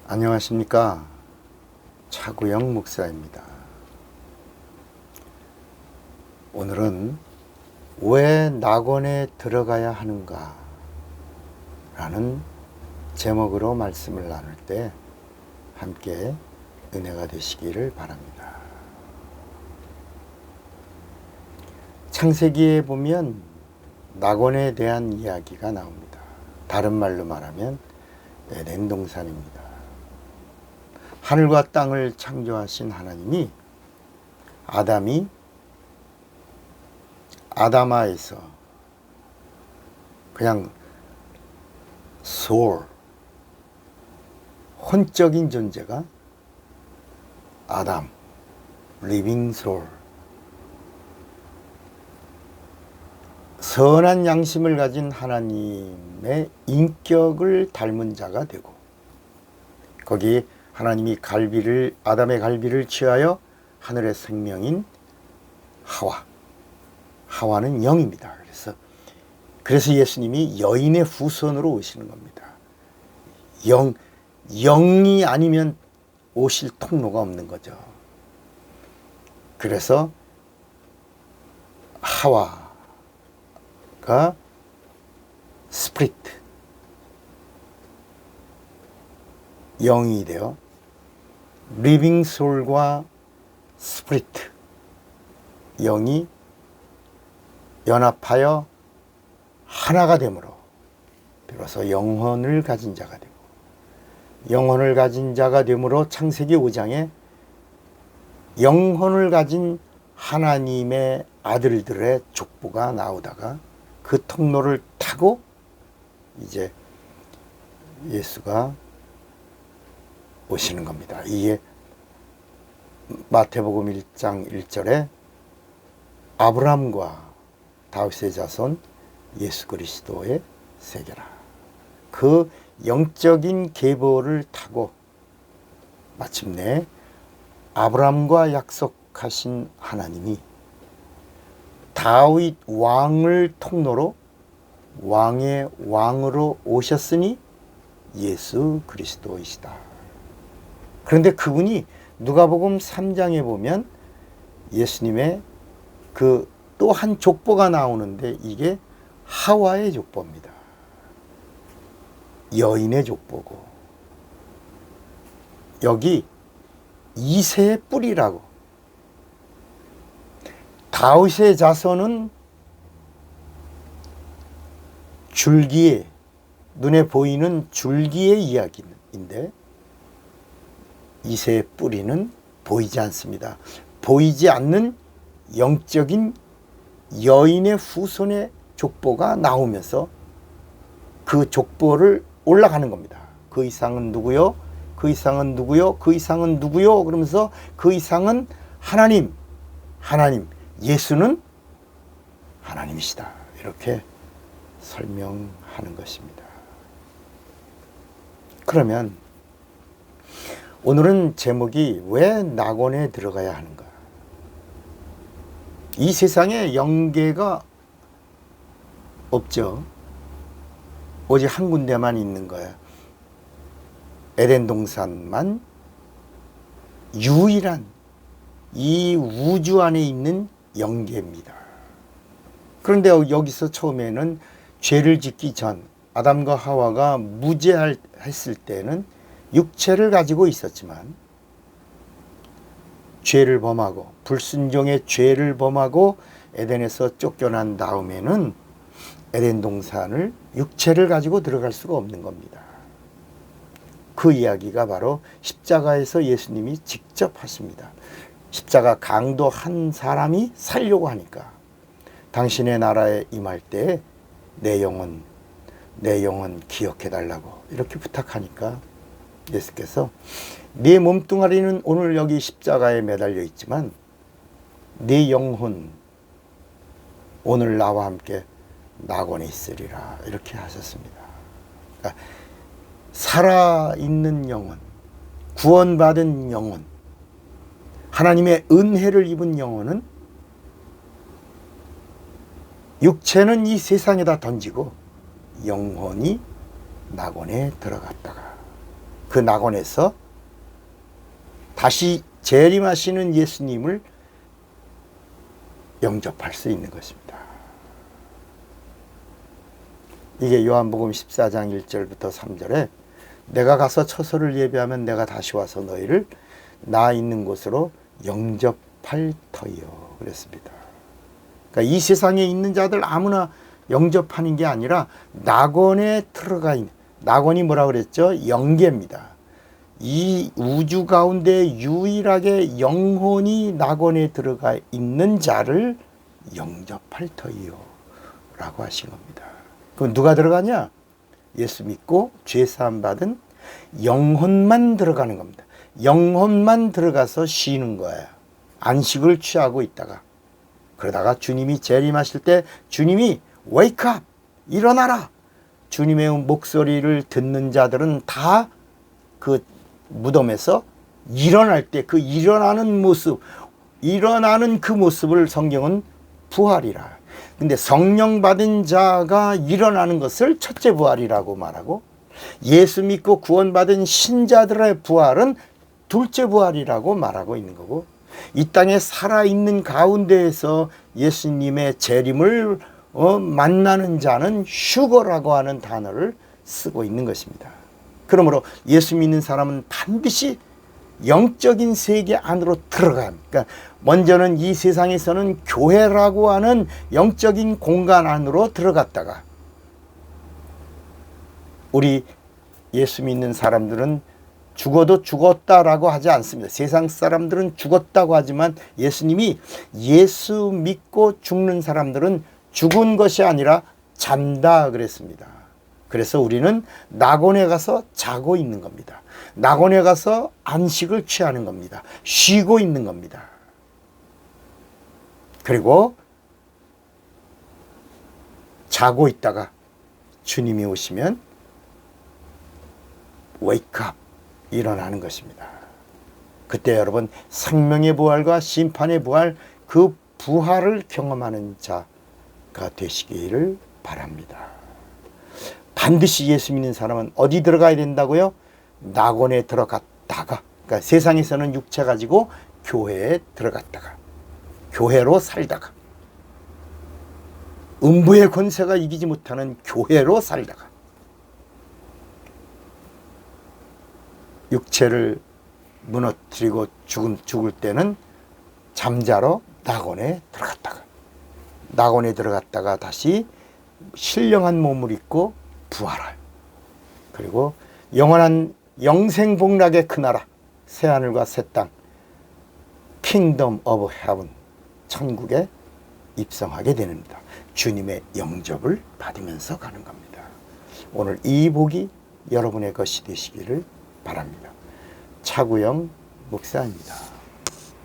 안녕하십니까. 차구영 목사입니다. 오늘은 왜 낙원에 들어가야 하는가 라는 제목으로 말씀을 나눌 때 함께 은혜가 되시기를 바랍니다. 창세기에 보면 낙원에 대한 이야기가 나옵니다. 다른 말로 말하면 에덴 동산입니다. 하늘과 땅을 창조하신 하나님이 아담이 아다마에서 그냥 소울, 혼적인 존재가 아담, 리빙 소울, 선한 양심을 가진 하나님의 인격을 닮은 자가 되고, 거기 하나님이 아담의 갈비를 취하여 하늘의 생명인 하와는 영입니다. 그래서 예수님이 여인의 후손으로 오시는 겁니다. 영이 아니면 오실 통로가 없는 거죠. 그래서 하와가 스프리트, 영이 되어 리빙 소울과 스프리트, 영이 연합하여 하나가 되므로 비로소 영혼을 가진 자가 되고, 영혼을 가진 자가 되므로 창세기 5장에 영혼을 가진 하나님의 아들들의 족보가 나오다가 그 통로를 타고 이제 예수가 오시는 겁니다. 이게 마태복음 1장 1절에 아브라함과 다윗의 자손 예수 그리스도의 세계라. 그 영적인 계보를 타고 마침내 아브라함과 약속하신 하나님이 다윗 왕을 통로로 왕의 왕으로 오셨으니 예수 그리스도이시다. 그런데 그분이 누가복음 3장에 보면 예수님의 그 또 한 족보가 나오는데 이게 하와의 족보입니다. 여인의 족보고, 여기 이새의 뿌리라고. 다윗의 자손은 줄기에, 눈에 보이는 줄기의 이야기인데 이새의 뿌리는 보이지 않습니다. 보이지 않는 영적인 여인의 후손의 족보가 나오면서 그 족보를 올라가는 겁니다. 그 이상은 누구요? 그 이상은 누구요? 그 이상은 누구요? 그러면서 그 이상은 하나님, 예수는 하나님이시다. 이렇게 설명하는 것입니다. 그러면 오늘은 제목이 왜 낙원에 들어가야 하는가? 이 세상에 영계가 없죠. 오직 한 군데만 있는 거야. 에덴 동산만 유일한 이 우주 안에 있는 영계입니다. 그런데 여기서 처음에는 죄를 짓기 전 아담과 하와가 무죄했을 때는 육체를 가지고 있었지만 죄를 범하고 불순종의 죄를 범하고 에덴에서 쫓겨난 다음에는 에덴 동산을 육체를 가지고 들어갈 수가 없는 겁니다. 그 이야기가 바로 십자가에서 예수님이 직접 하십니다. 십자가 강도 한 사람이 살려고 하니까 당신의 나라에 임할 때 내 영혼 기억해달라고 이렇게 부탁하니까 예수께서 네 몸뚱아리는 오늘 여기 십자가에 매달려 있지만 네 영혼 오늘 나와 함께 낙원에 있으리라 이렇게 하셨습니다. 그러니까 살아있는 영혼, 구원받은 영혼, 하나님의 은혜를 입은 영혼은 육체는 이 세상에다 던지고 영혼이 낙원에 들어갔다가 그 낙원에서 다시 재림하시는 예수님을 영접할 수 있는 것입니다. 이게 요한복음 14장 1절부터 3절에 내가 가서 처소를 예비하면 내가 다시 와서 너희를 나 있는 곳으로 영접할 터이요 그랬습니다. 그러니까 이 세상에 있는 자들 아무나 영접하는 게 아니라 낙원에 들어가 있는, 낙원이 뭐라 그랬죠? 영계입니다. 이 우주 가운데 유일하게 영혼이 낙원에 들어가 있는 자를 영접할 터이요 라고 하신 겁니다. 그럼 누가 들어가냐? 예수 믿고 죄사함 받은 영혼만 들어가는 겁니다. 영혼만 들어가서 쉬는 거예요. 안식을 취하고 있다가 그러다가 주님이 재림하실 때 주님이 wake up, 일어나라. 주님의 목소리를 듣는 자들은 다 그 무덤에서 일어날 때 그 일어나는 모습, 일어나는 그 모습을 성경은 부활이라. 근데 성령 받은 자가 일어나는 것을 첫째 부활이라고 말하고 예수 믿고 구원받은 신자들의 부활은 둘째 부활이라고 말하고 있는 거고 이 땅에 살아있는 가운데에서 예수님의 재림을 만나는 자는 휴거라고 하는 단어를 쓰고 있는 것입니다. 그러므로 예수 믿는 사람은 반드시 영적인 세계 안으로 들어가야 합니다. 그러니까 먼저는 이 세상에서는 교회라고 하는 영적인 공간 안으로 들어갔다가 우리 예수 믿는 사람들은 죽어도 죽었다라고 하지 않습니다. 세상 사람들은 죽었다고 하지만 예수님이 예수 믿고 죽는 사람들은 죽은 것이 아니라 잔다 그랬습니다. 그래서 우리는 낙원에 가서 자고 있는 겁니다. 낙원에 가서 안식을 취하는 겁니다. 쉬고 있는 겁니다. 그리고 자고 있다가 주님이 오시면 wake up, 일어나는 것입니다. 그때 여러분 생명의 부활과 심판의 부활, 그 부활을 경험하는 자가 되시기를 바랍니다. 반드시 예수 믿는 사람은 어디 들어가야 된다고요? 낙원에 들어갔다가, 그러니까 세상에서는 육체 가지고 교회에 들어갔다가 교회로 살다가 음부의 권세가 이기지 못하는 교회로 살다가 육체를 무너뜨리고 죽을 때는 잠자러 낙원에 들어갔다가 다시 신령한 몸을 입고 부활할, 그리고 영원한 영생복락의 그 나라 새하늘과 새 땅 킹덤 오브 헤븐 천국에 입성하게 됩니다. 주님의 영접을 받으면서 가는 겁니다. 오늘 이 복이 여러분의 것이 되시기를 바랍니다. 차구영 목사입니다.